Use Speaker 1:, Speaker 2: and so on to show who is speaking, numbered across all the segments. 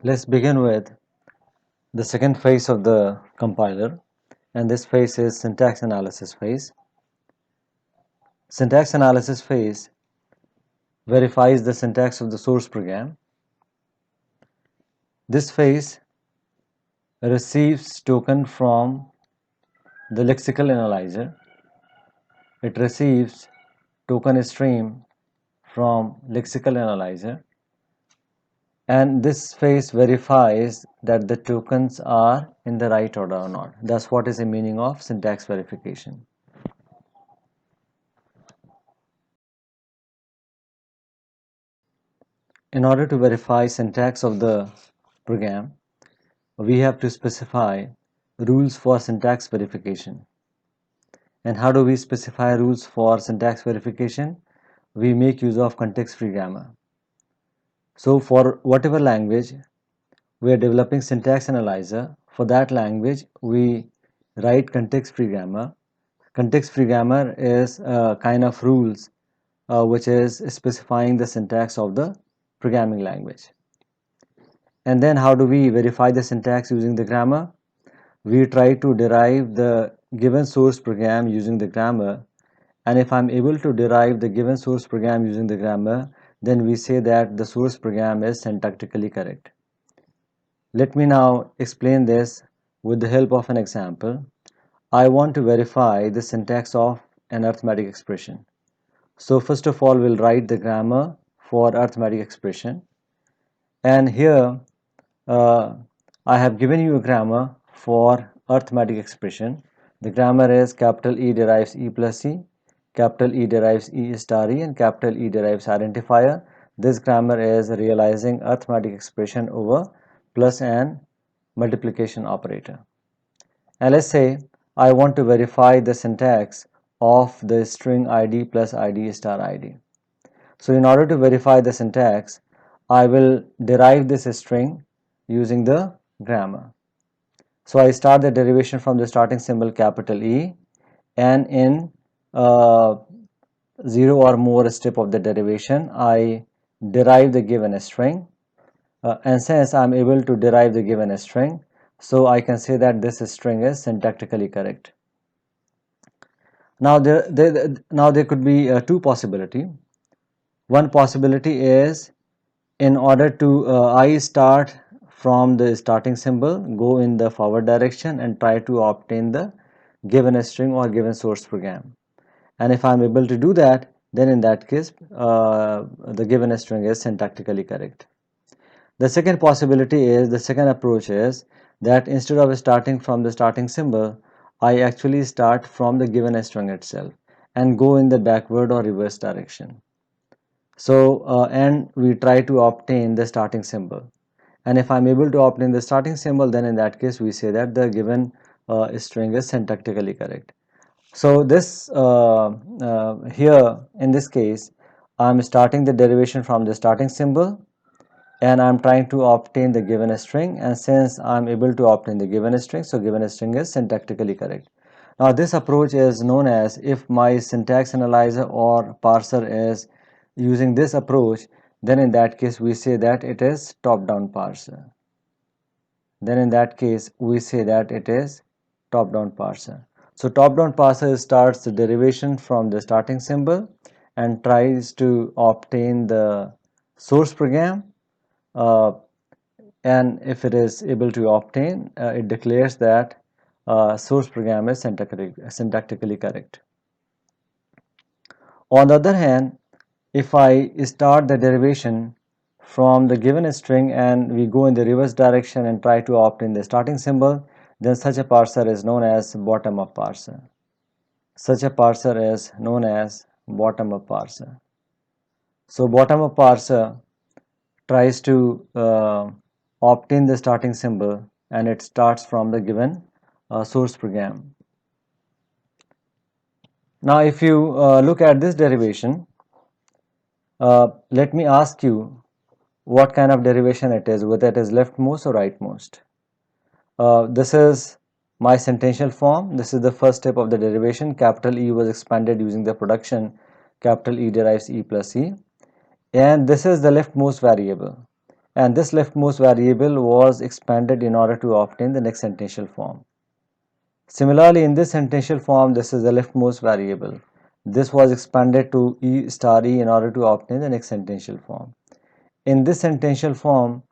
Speaker 1: Let's begin with the second phase of the compiler, and this phase is syntax analysis phase. Syntax analysis phase verifies the syntax of the source program. This phase receives token from the lexical analyzer. It receives token stream from lexical analyzer, and this phase verifies that the tokens are in the right order or not. That's what is the meaning of syntax verification. In order to verify syntax of the program, we have to specify rules for syntax verification. And how do we specify rules for syntax verification? We make use of context-free grammar. So for whatever language we are developing syntax analyzer, for that language we write context-free grammar. Context-free grammar is a kind of rules which is specifying the syntax of the programming language. And then how do we verify the syntax using the grammar? We try to derive the given source program using the grammar, and if I'm able to derive the given source program using the grammar, then we say that the source program is syntactically correct. Let me now explain this with the help of an example. I want to verify the syntax of an arithmetic expression. So first of all, we'll write the grammar for arithmetic expression, and here I have given you a grammar for arithmetic expression. The grammar is capital E derives E plus E, capital E derives E star E, and capital E derives identifier. This grammar is realizing arithmetic expression over plus and multiplication operator. And let's say I want to verify the syntax of the string ID plus ID star ID. So in order to verify the syntax, I will derive this string using the grammar. So I start the derivation from the starting symbol capital E, and in 0 or more step of the derivation I derive the given string, and since I am able to derive the given string, so I can say that this string is syntactically correct. Now there could be two possibilities. One possibility is, in order to I start from the starting symbol, go in the forward direction and try to obtain the given string or given source program, and if I am able to do that, then in that case the given string is syntactically correct. The second possibility is, the second approach is that instead of starting from the starting symbol, I actually start from the given string itself and go in the backward or reverse direction. So and we try to obtain the starting symbol, and if I'm able to obtain the starting symbol, then in that case we say that the given string is syntactically correct. So this here in this case I'm starting the derivation from the starting symbol and I'm trying to obtain the given string, and since I'm able to obtain the given string, so given string is syntactically correct. Now this approach is known as, if my syntax analyzer or parser is using this approach, then in that case we say that it is top-down parser. Then in that case we say that it is top-down parser. So top-down parser starts the derivation from the starting symbol and tries to obtain the source program, and if it is able to obtain, it declares that source program is syntactically correct. On the other hand, if I start the derivation from the given string and we go in the reverse direction and try to obtain the starting symbol, then such a parser is known as bottom-up parser. Such a parser is known as bottom-up parser. So bottom-up parser tries to obtain the starting symbol and it starts from the given source program. Now if you look at this derivation, let me ask you what kind of derivation it is, whether it is leftmost or rightmost. This is my sentential form. This is the first step of the derivation. Capital E was expanded using the production capital E derives E plus E, and this is the leftmost variable. and this leftmost variable was expanded in order to obtain the next sentential form. Similarly, in this sentential form, this is the leftmost variable. This was expanded to E star E in order to obtain the next sentential form. In this sentential form,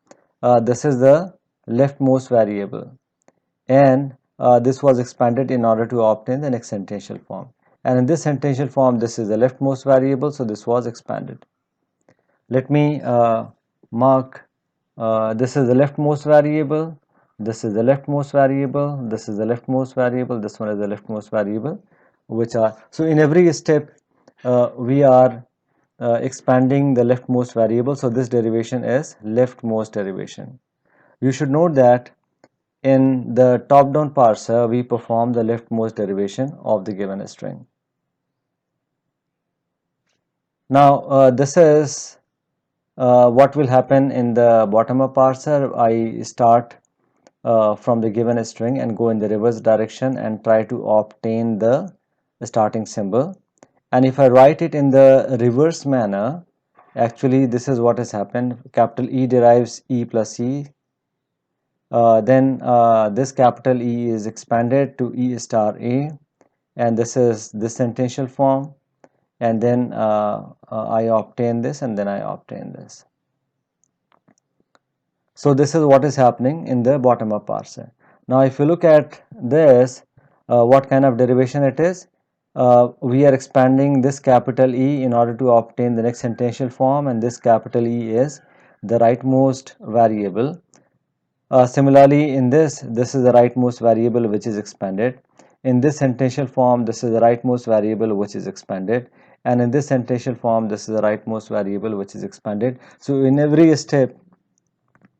Speaker 1: this is the leftmost variable, and this was expanded in order to obtain the next sentential form. And in this sentential form, this is the leftmost variable, so this was expanded. Let me mark this is the leftmost variable, this is the leftmost variable, this is the leftmost variable, this one is the leftmost variable, which are, so in every step we are expanding the leftmost variable, so this derivation is leftmost derivation. You should note that in the top-down parser, we perform the leftmost derivation of the given string. Now, this is what will happen in the bottom-up parser. I start from the given string and go in the reverse direction and try to obtain the starting symbol. And if I write it in the reverse manner, actually this is what has happened. Capital E derives E plus E. Then this capital E is expanded to E star A, and this is the sentential form, and then I obtain this, and then I obtain this. So this is what is happening in the bottom-up parser. Now if you look at this, what kind of derivation it is, we are expanding this capital E in order to obtain the next sentential form, and this capital E is the rightmost variable. Similarly, in this is the rightmost variable which is expanded. In this sentential form, this is the rightmost variable which is expanded, and in this sentential form, this is the rightmost variable which is expanded. So in every step,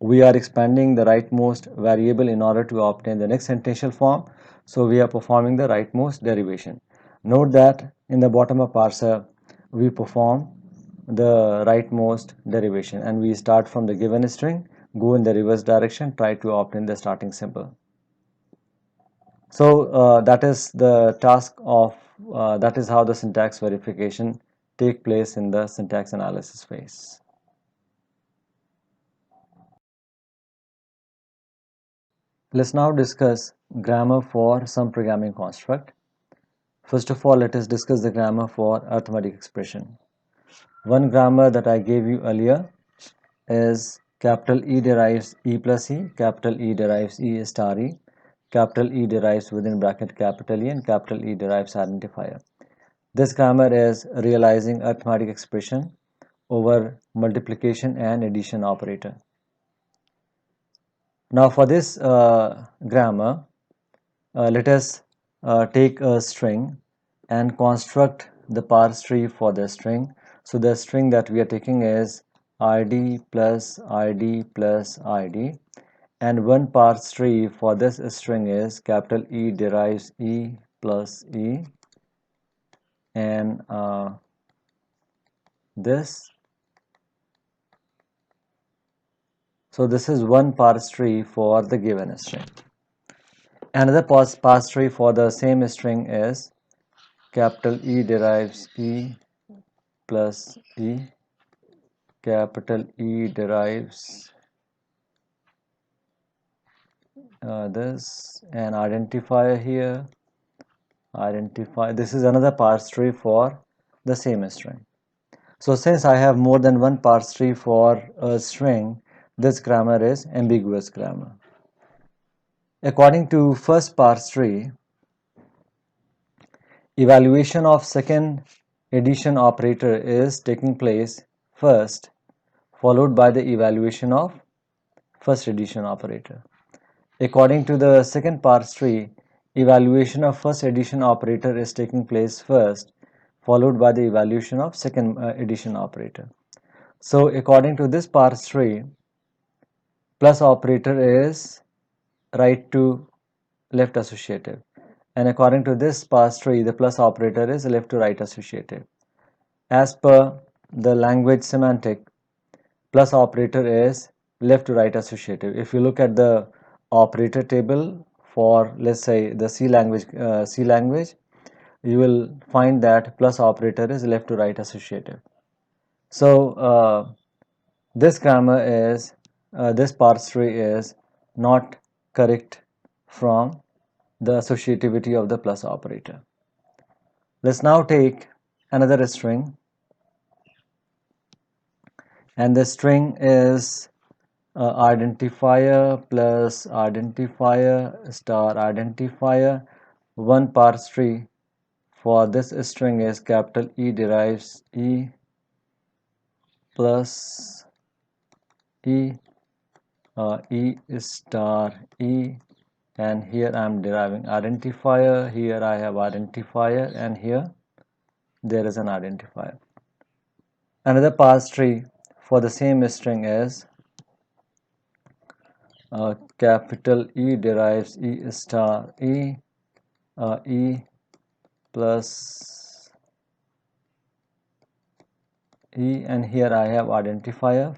Speaker 1: we are expanding the rightmost variable in order to obtain the next sentential form. So we are performing the rightmost derivation. Note that in the bottom-up parser, we perform the rightmost derivation, and we start from the given string, go in the reverse direction, try to obtain the starting symbol. So that is the task of that is how the syntax verification take place in the syntax analysis phase. Let's now discuss grammar for some programming construct. First of all, let us discuss the grammar for arithmetic expression. One grammar that I gave you earlier is capital E derives E plus E, capital E derives E star E, capital E derives within bracket capital E, and capital E derives identifier. This grammar is realizing arithmetic expression over multiplication and addition operator. Now for this grammar, let us take a string and construct the parse tree for the string. So the string that we are taking is id plus id plus id, and one parse tree for this string is capital E derives E plus E, and this. So this is one parse tree for the given string. Another parse tree for the same string is capital E derives E plus E, capital E derives this, and identifier here, identify. This is another parse tree for the same string. So since I have more than one parse tree for a string, this grammar is ambiguous grammar. According to first parse tree, evaluation of second addition operator is taking place first, followed by the evaluation of first addition operator. According to the second parse tree, evaluation of first addition operator is taking place first, followed by the evaluation of second addition operator. So according to this parse tree, plus operator is right to left associative, and according to this parse tree, the plus operator is left to right associative. As per the language semantic, plus operator is left to right associative. If you look at the operator table for, let's say, the C language, you will find that plus operator is left to right associative. So this grammar is this parse tree is not correct from the associativity of the plus operator. Let's now take another string, and the string is identifier plus identifier star identifier. One parse tree for this string is capital E derives E plus E, E star E, and here I am deriving identifier, here I have identifier, and here there is an identifier. Another parse tree for the same string is capital E derives E star E, E plus E, and here I have identifier.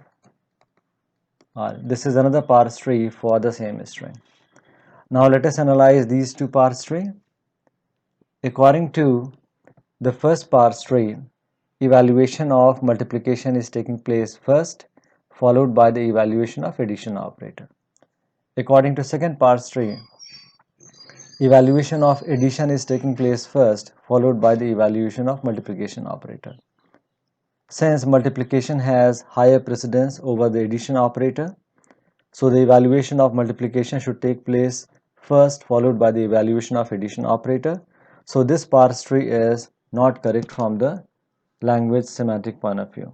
Speaker 1: This is another parse tree for the same string. Now let us analyze these two parse tree. According to the first parse tree, evaluation of multiplication is taking place first, followed by the evaluation of addition operator. According to second parse tree, evaluation of addition is taking place first, followed by the evaluation of multiplication operator. Since multiplication has higher precedence over the addition operator, so the evaluation of multiplication should take place first, followed by the evaluation of addition operator. So this parse tree is not correct from the language semantic point of view.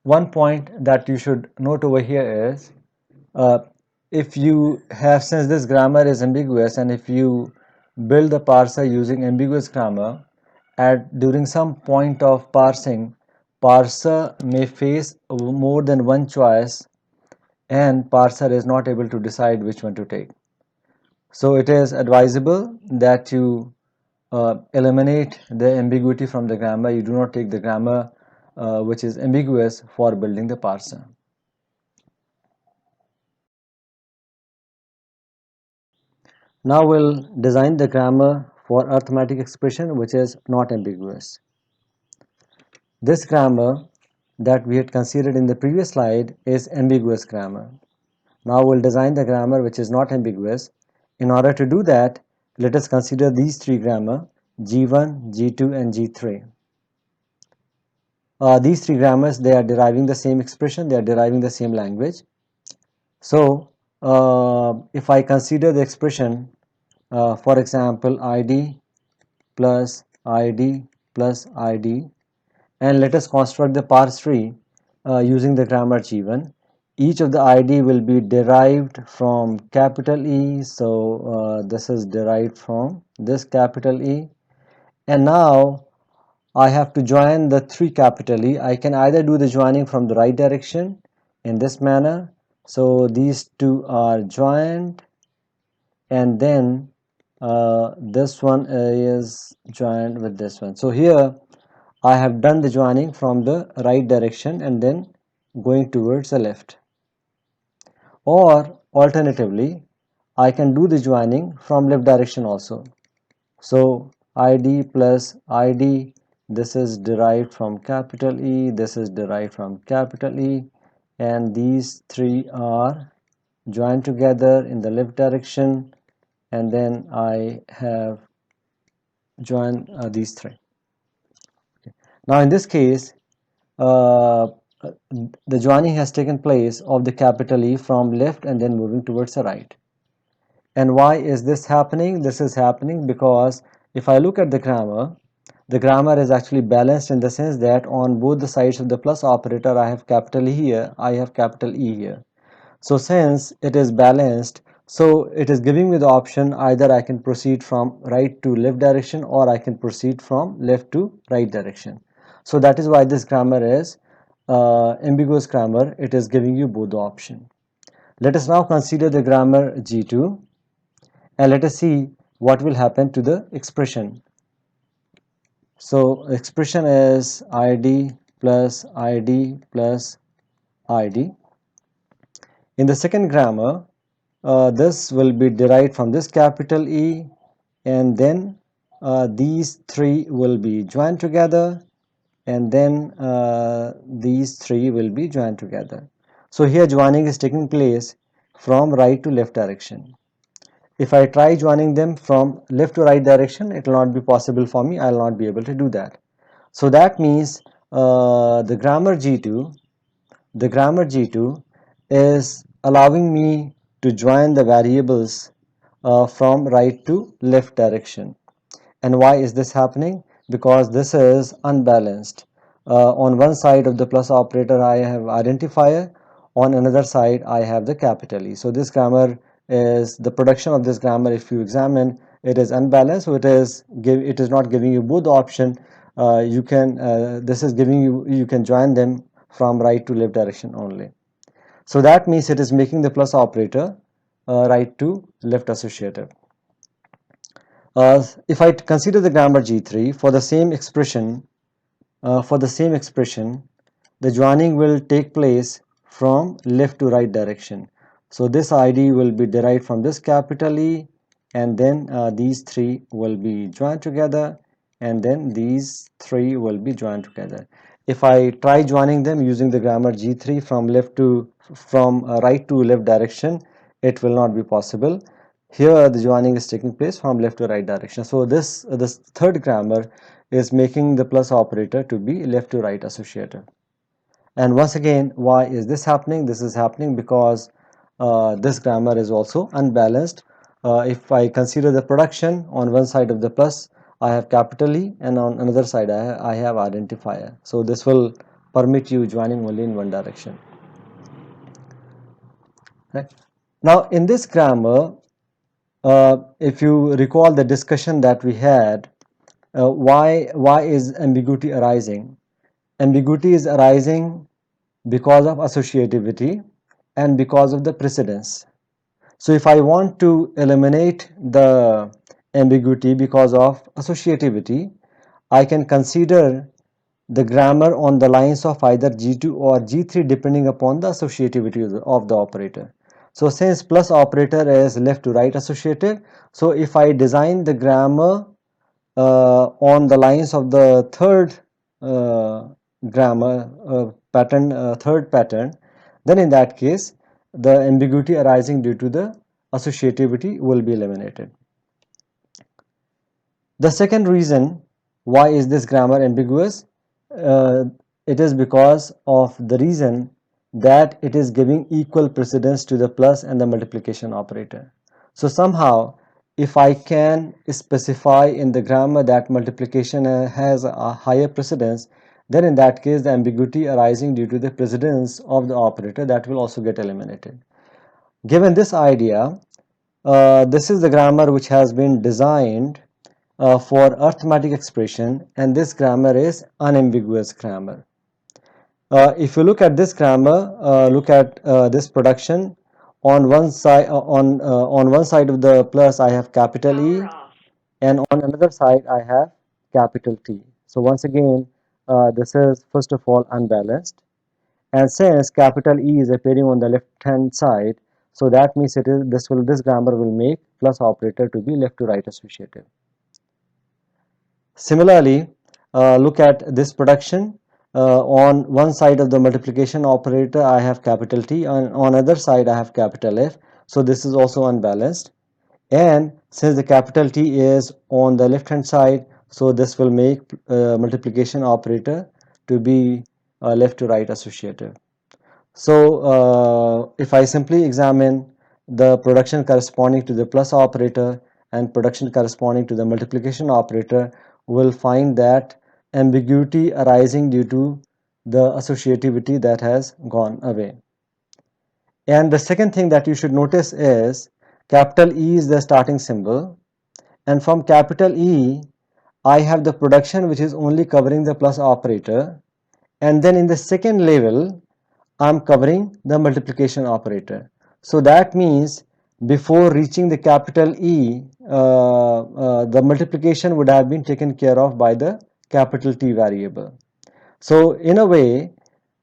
Speaker 1: One point that you should note over here is, if you have, since this grammar is ambiguous, and if you build the parser using ambiguous grammar, during some point of parsing, parser may face more than one choice, and parser is not able to decide which one to take. So it is advisable that you eliminate the ambiguity from the grammar. You do not take the grammar which is ambiguous for building the parser. Now we'll design the grammar for arithmetic expression which is not ambiguous. This grammar that we had considered in the previous slide is ambiguous grammar. Now we'll design the grammar which is not ambiguous. In order to do that, let us consider these three grammar, G1, G2 and G3. These three grammars, they are deriving the same expression, they are deriving the same language. So if I consider the expression, for example, ID plus ID plus ID, and let us construct the parse tree using the grammar G1. Each of the ID will be derived from capital E, so this is derived from this capital E, and now I have to join the three capital E. I can either do the joining from the right direction in this manner, so these two are joined, and then this one is joined with this one. So here I have done the joining from the right direction and then going towards the left. Or alternatively, I can do the joining from left direction also. So ID plus ID, this is derived from capital E, this is derived from capital E, and these three are joined together in the left direction, and then I have joined these three. Okay. Now in this case, the joining has taken place of the capital E from left and then moving towards the right. And why is this happening? This is happening because if I look at the grammar is actually balanced in the sense that on both the sides of the plus operator, I have capital E here, I have capital E here. So since it is balanced, so it is giving me the option either I can proceed from right to left direction or I can proceed from left to right direction. So that is why this grammar is ambiguous grammar. It is giving you both the option. Let us now consider the grammar G2 and let us see what will happen to the expression. So expression is ID plus ID plus ID. In the second grammar, this will be derived from this capital E, and then these three will be joined together, and then these three will be joined together. So here joining is taking place from right to left direction. If I try joining them from left to right direction, it will not be possible for me. I will not be able to do that. So that means the grammar G2 is allowing me to join the variables from right to left direction. And why is this happening? Because this is unbalanced. On one side of the plus operator I have identifier, on another side I have the capital E. So this grammar is the production of this grammar, if you examine, it is unbalanced. So it is not giving you both option. This is giving you can join them from right to left direction only. So that means it is making the plus operator right to left associative. If I consider the grammar G3 for the same expression, the joining will take place from left to right direction. So this ID will be derived from this capital E, and then these three will be joined together, and then these three will be joined together. If I try joining them using the grammar G3 from right to left direction, it will not be possible. Here the joining is taking place from left to right direction. So this third grammar is making the plus operator to be left to right associative. And once again, why is this happening? This is happening because this grammar is also unbalanced. If I consider the production, on one side of the plus I have capital E, and on another side I have identifier. So this will permit you joining only in one direction. Right? Now in this grammar, if you recall the discussion that we had, why is ambiguity arising? Ambiguity is arising because of associativity and because of the precedence. So if I want to eliminate the ambiguity because of associativity, I can consider the grammar on the lines of either G2 or G3 depending upon the associativity of the operator. So since plus operator is left to right associative, so if I design the grammar on the lines of the third grammar third pattern, then in that case the ambiguity arising due to the associativity will be eliminated. The second reason why is this grammar ambiguous, uh, it is because of the reason that it is giving equal precedence to the plus and the multiplication operator. So somehow if I can specify in the grammar that multiplication has a higher precedence, then in that case the ambiguity arising due to the precedence of the operator, that will also get eliminated. Given this idea, this is the grammar which has been designed for arithmetic expression, and this grammar is unambiguous grammar. If you look at this grammar, look at this production. On one side of the plus I have capital E, and on another side I have capital T. So once again, this is first of all unbalanced, and since capital E is appearing on the left hand side, so that means this grammar will make plus operator to be left to right associative. Similarly, look at this production. On one side of the multiplication operator I have capital T, and on other side I have capital F. So this is also unbalanced, and since the capital T is on the left hand side, so this will make multiplication operator to be left to right associative. So if I simply examine the production corresponding to the plus operator and production corresponding to the multiplication operator, we'll find that ambiguity arising due to the associativity that has gone away. And the second thing that you should notice is capital E is the starting symbol, and from capital E I have the production which is only covering the plus operator, and then in the second level I'm covering the multiplication operator. So that means before reaching the capital E, the multiplication would have been taken care of by the capital T variable. So in a way,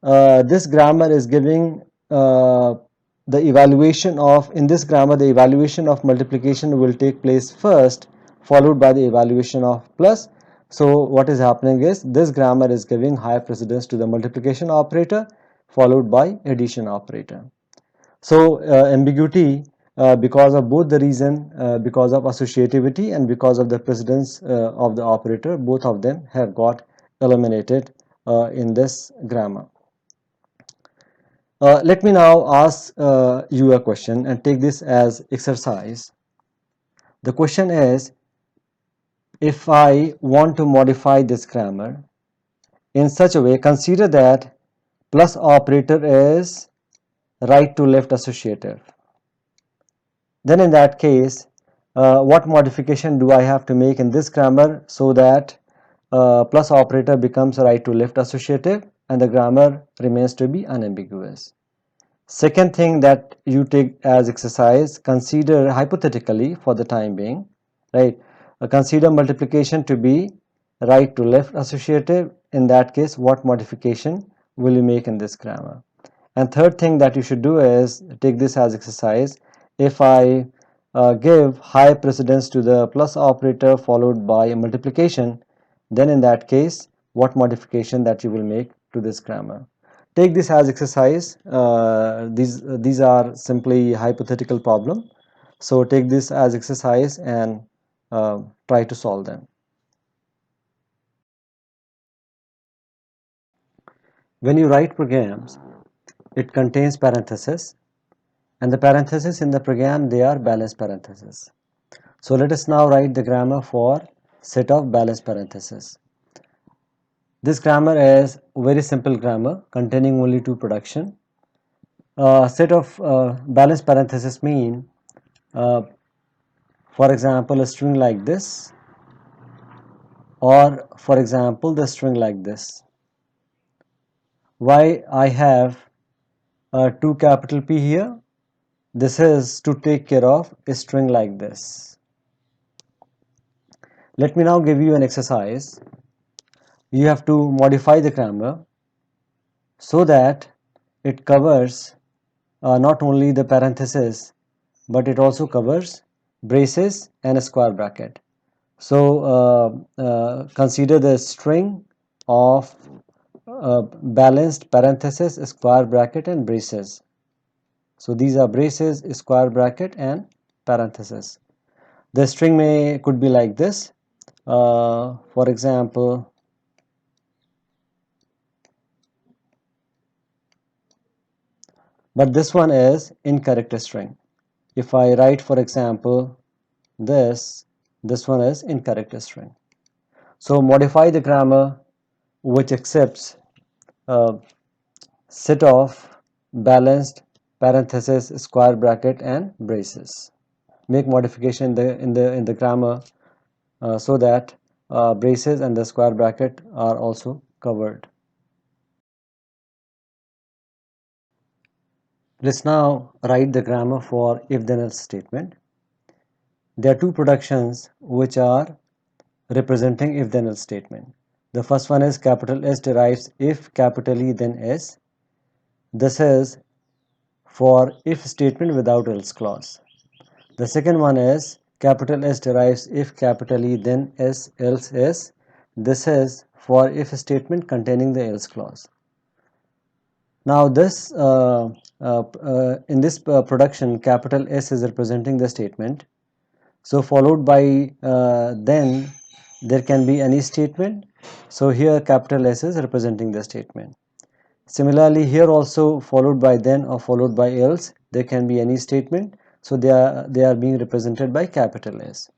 Speaker 1: this grammar is giving the evaluation of, in this grammar the evaluation of multiplication will take place first, followed by the evaluation of plus. So what is happening is this grammar is giving high precedence to the multiplication operator followed by addition operator. So ambiguity, because of both the reason, because of associativity and because of the precedence of the operator, both of them have got eliminated in this grammar. Let me now ask you a question and take this as exercise. The question is, if I want to modify this grammar in such a way, consider that plus operator is right to left associative. Then in that case, what modification do I have to make in this grammar so that plus operator becomes right to left associative and the grammar remains to be unambiguous? Second thing that you take as exercise, consider hypothetically for the time being, right? Consider multiplication to be right to left associative. In that case, what modification will you make in this grammar? And third thing that you should do is take this as exercise. If I give high precedence to the plus operator followed by a multiplication, then in that case, what modification that you will make to this grammar? Take this as exercise. These are simply hypothetical problem. So take this as exercise and try to solve them. When you write programs, it contains parentheses, and the parentheses in the program, they are balanced parentheses. So let us now write the grammar for set of balanced parentheses. This grammar is very simple grammar containing only two production. Set of balanced parentheses mean, for example, a string like this, or for example, the string like this. Why I have 2 capital P here? This is to take care of a string like this. Let me now give you an exercise. You have to modify the grammar so that it covers not only the parenthesis, but it also covers braces and a square bracket. So consider the string of balanced parenthesis, square bracket and braces. So these are braces, square bracket and parenthesis. The string could be like this. For example, but this one is incorrect string. If I write, for example, this one is incorrect string. So modify the grammar which accepts set of balanced parenthesis, square bracket and braces. Make modification in the grammar so that braces and the square bracket are also covered. Let's now write the grammar for if then else statement. There are two productions which are representing if then else statement. The first one is capital S derives if capital E then S. This is for if statement without else clause. The second one is capital S derives if capital E then S else S. This is for if statement containing the else clause. Now this in this production, capital S is representing the statement. So followed by then there can be any statement. So here capital S is representing the statement. Similarly here also followed by then or followed by else there can be any statement. So they are being represented by capital S.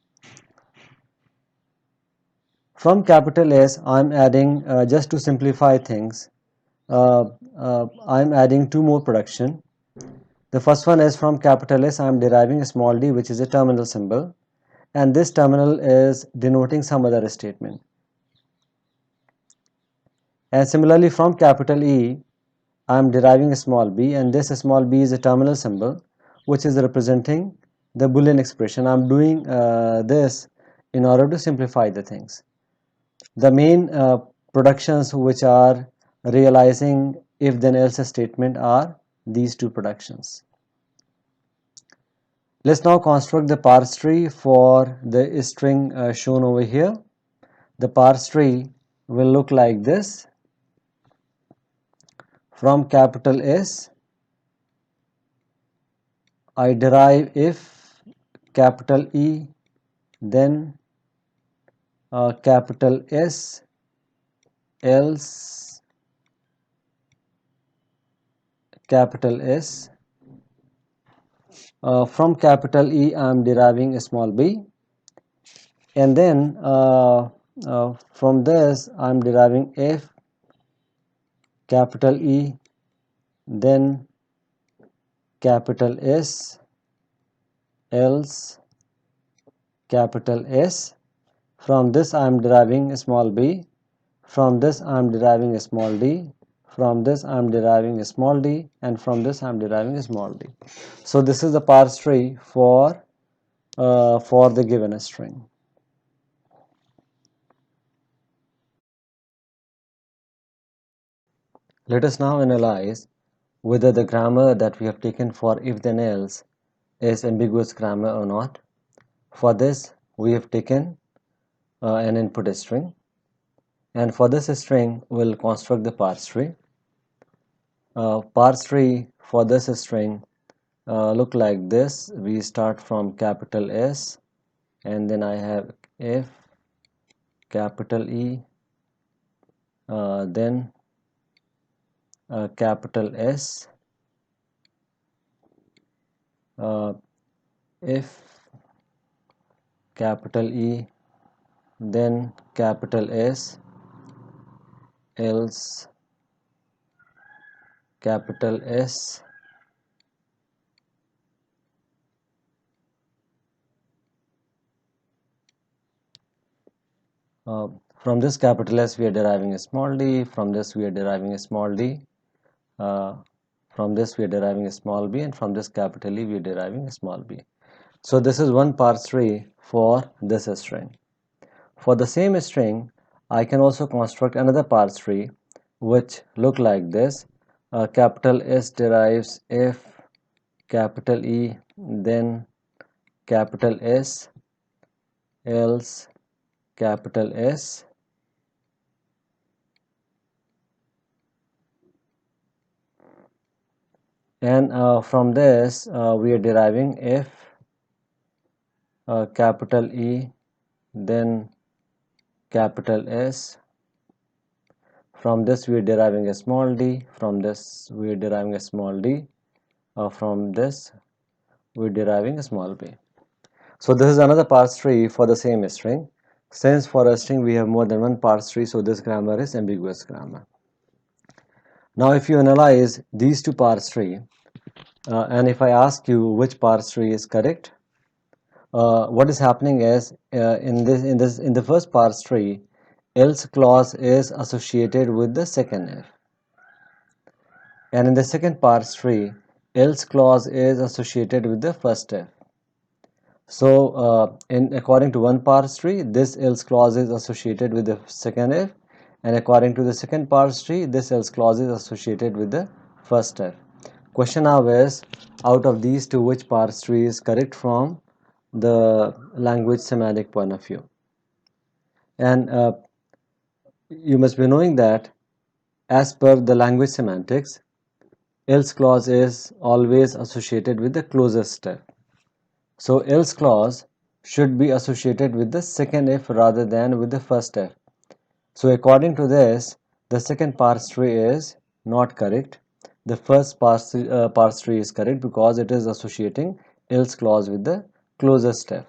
Speaker 1: From capital S I'm adding just to simplify things. I'm adding two more production. The first one is from capital S I'm deriving a small d which is a terminal symbol, and this terminal is denoting some other statement. And similarly from capital E I am deriving a small b, and this small b is a terminal symbol which is representing the Boolean expression. I am doing this in order to simplify the things. The main productions which are realizing if then else statement are these two productions. Let's now construct the parse tree for the string shown over here. the parse tree will look like this. From capital S, I derive if capital E, then capital S, else capital S. From capital E, I am deriving a small b, and then from this I am deriving if capital E, then capital S, else capital S. From this I am deriving a small b. From this I am deriving a small d. From this I am deriving a small d, and from this I am deriving a small d. So this is the parse tree for the given string. Let us now analyze whether the grammar that we have taken for if then else is ambiguous grammar or not. For this we have taken an input string, and for this string we'll construct the parse tree. Parse tree for this string look like this. We start from capital S, and then I have if capital E, then capital S, if capital E, then capital S, else capital S, from this capital S we are deriving a small d, from this we are deriving a small d, from this we are deriving a small b, and from this capital E we are deriving a small b. So this is one parse tree for this string. For the same string, I can also construct another parse tree which look like this. Capital S derives if capital E, then capital S, else capital S, and from this we are deriving if capital E, then capital S. From this we are deriving a small d, from this we are deriving a small d, from this we are deriving a small b. So this is another parse tree for the same string. Since for a string we have more than one parse tree, so this grammar is ambiguous grammar. Now if you analyze these two parse tree, and if I ask you which parse tree is correct, what is happening is in the first parse tree, else clause is associated with the second if, and in the second parse tree, else clause is associated with the first if. So according to one parse tree, this else clause is associated with the second if, and according to the second parse tree, this else clause is associated with the first if. Question now is, out of these two, which parse tree is correct from the language semantic point of view? And you must be knowing that as per the language semantics, else clause is always associated with the closest if. So else clause should be associated with the second if rather than with the first if. So according to this, the second parse tree is not correct. The first parse tree is correct because it is associating else clause with the closest if.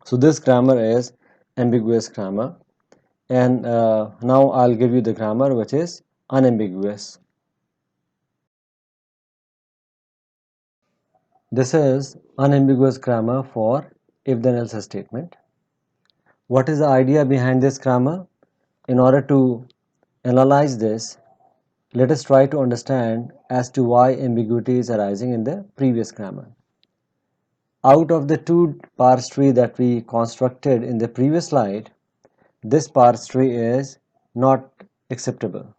Speaker 1: So this grammar is ambiguous grammar, and now I'll give you the grammar which is unambiguous. This is unambiguous grammar for if then else statement. What is the idea behind this grammar? In order to analyze this, let us try to understand as to why ambiguity is arising in the previous grammar. Out of the two parse tree that we constructed in the previous slide, this parse tree is not acceptable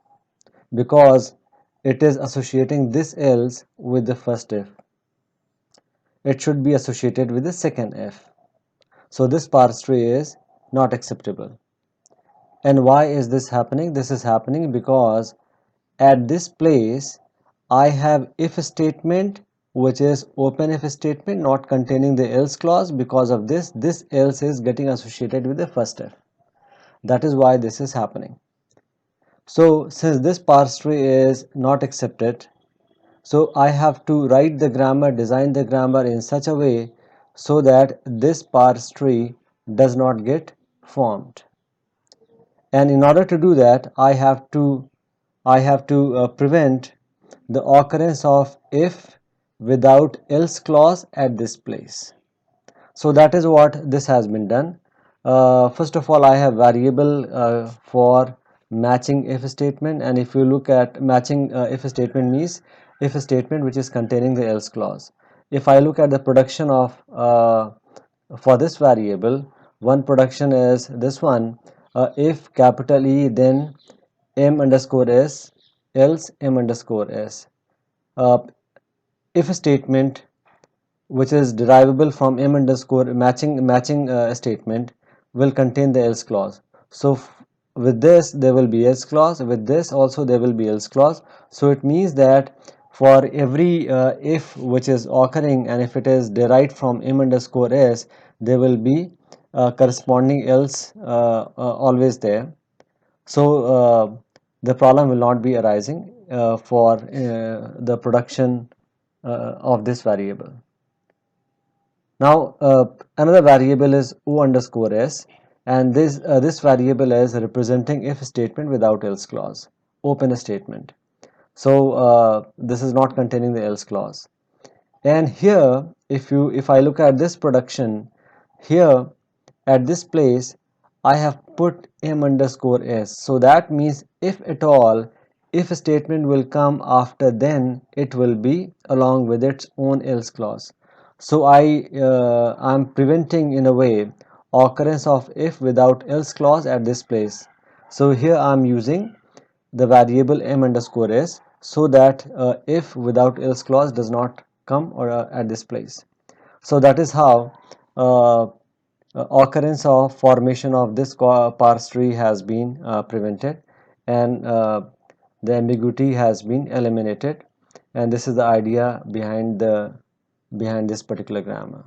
Speaker 1: because it is associating this else with the first if. It should be associated with the second if. So this parse tree is not acceptable. And why is this happening? This is happening because at this place I have if statement, which is open if statement not containing the else clause. Because of this else is getting associated with the first if. That is why this is happening. So since this parse tree is not accepted, so I have to write the grammar, design the grammar in such a way so that this parse tree does not get formed. And in order to do that, I have to prevent the occurrence of if without else clause at this place. So that is what this has been done. First of all, I have variable for matching if statement, and if you look at matching if statement means if a statement which is containing the else clause. If I look at the production of for this variable, one production is this one, if capital E then m underscore s else m underscore s. Uh, if a statement which is derivable from m underscore matching statement will contain the else clause. So with this there will be else clause, with this also there will be else clause. So it means that for every if which is occurring, and if it is derived from m underscore s, there will be corresponding else always there. So the problem will not be arising for the production of this variable. Now another variable is o underscore s, and this variable is representing if statement without else clause, open statement. So this is not containing the else clause. And here if I look at this production, here at this place I have put m underscore s. So that means if at all if a statement will come after, then it will be along with its own else clause. So I'm preventing in a way occurrence of if without else clause at this place. So here I'm using the variable m underscore s so that if without else clause does not come or at this place. So that is how occurrence of formation of this parse tree has been prevented, and the ambiguity has been eliminated. And this is the idea behind this particular grammar.